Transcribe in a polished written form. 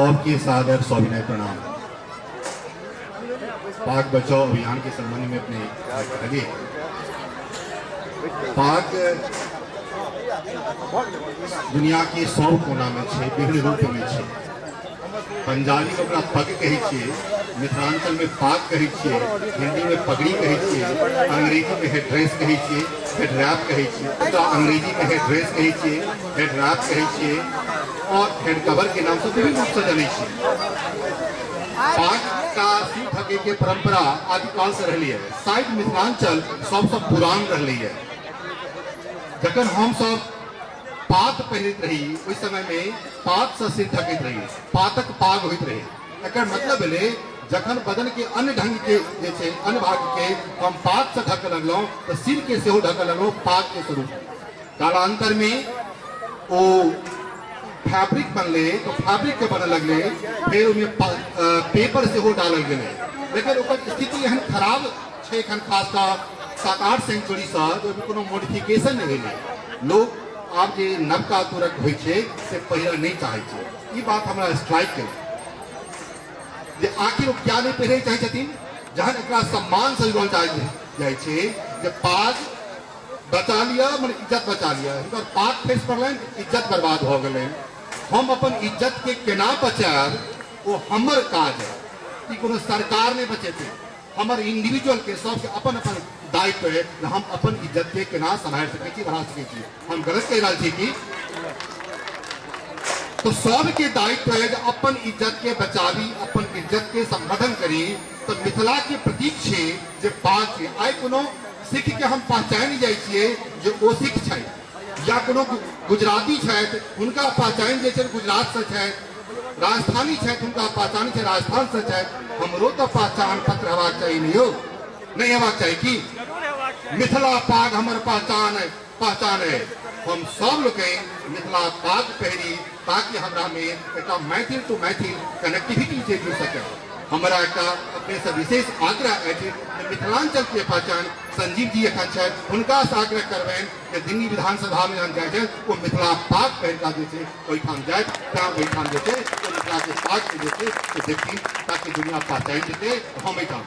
सबके सादर सविनय प्रणाम। पाक बचाओ अभियान के संबंध में अपने लगे। पाक दुनिया के 100 कोना में छे, विभिन्न रूप में छे। पंजाबी में अपना पग कहे छे, मिथिलांचल में पाग कहे छे, हिंदी में पगड़ी कहे छे, अंग्रेजी में हेड ड्रेस कहे छे, हेड रैप कहे छे, तो अंग्रेजी में हेड ड्रेस कहे छे, हेड रैप कहे छे और हेड कवर के नाम से विभिन्न रूप से जाने छे। पाग का सिर ढके के परंपरा आदिकाल से रही है। शायद मिथिलांचल सबसे पुरान रही है। जखन हम सब पात पहिरत रही, उस समय में पात से सिर ढकैत रही, पातक पाग होइत रहे। एकर मतलब भेले जखन बदन के अन्य ढंग के जे छे, अन्य भाग के हम पात से ढक लगलौं तो सिर के सेहो ढक लगलौं पाग के स्वरूप। कालांतर में ओ फैब्रिक बनले तो फैब्रिक के बन लगले, फिर उनमें पेपर सेहो डालल गेले। लेकिन ओकर स्थिति एहन खराब छे एखन खासकर 7-8 सेंचुरी से जो कोनो मॉडिफिकेशन नहीं भेले। लोग आप जे नवका तुरक होइ छे से पहिरल नहीं चाहे छे। ई बात हमरा स्ट्राइक के जे आखिर वो क्या नहीं पहिरे चाहे छथिन, जहन एकरा सम्मान से जोड़ल जाय छे जे पाग बचा लिया, मतलब इज्जत बचा लिया। इनकर पाग फेस पड़लन, इज्जत बर्बाद हो गेलै। हम अपन इज्जत के केना बचाएब, वो हमर काज है। ई कोनो सरकार नहीं बचेते, हमर इंडिविजुअल के सबके अपन अपन दायित्व है। हम अपन इज्जत के केना संभाल सके छी, बढ़ा सके छी। हम गलत कह रहा छी कि तो सबके दायित्व है अपन इज्जत के बचावी, अपन इज्जत के संवर्धन करी। तो मिथिला के प्रतीक छे जे पाग छे। आइ कोनो सिख के हम पहचान जाय छियै जे ओ सिख छै, या कोनो गुजराती छथि हुनका पहचान जे छै गुजरात से छै, राजस्थानी छथि हुनका पहचान छै राजस्थान से छै। हमरो तो पहचान पत्र हेबाक चाहिए, नहीं हेबाक चाहिए कि मिथिला पाग हमर पहचान है। हम सब लोग मिथिला पाग पहरी ताकि हमरा में एक मैथिल टू मैथिल कनेक्टिविटी से जुड़ सके। हमारा एक अपने से विशेष आग्रह है कि मिथिलांचल के पहचान संजीव जी एखन छै, हुनका से आग्रह करबनि कि दिल्ली विधानसभा में जहन जाए वो मिथिला पाग पहिरका जे छै ओहिठाम जाए, ओहिठाम जे छै मिथिला के पाग के जे छै देखथिन, ताकि दुनिया पहचान जेतै हम एहिठाम।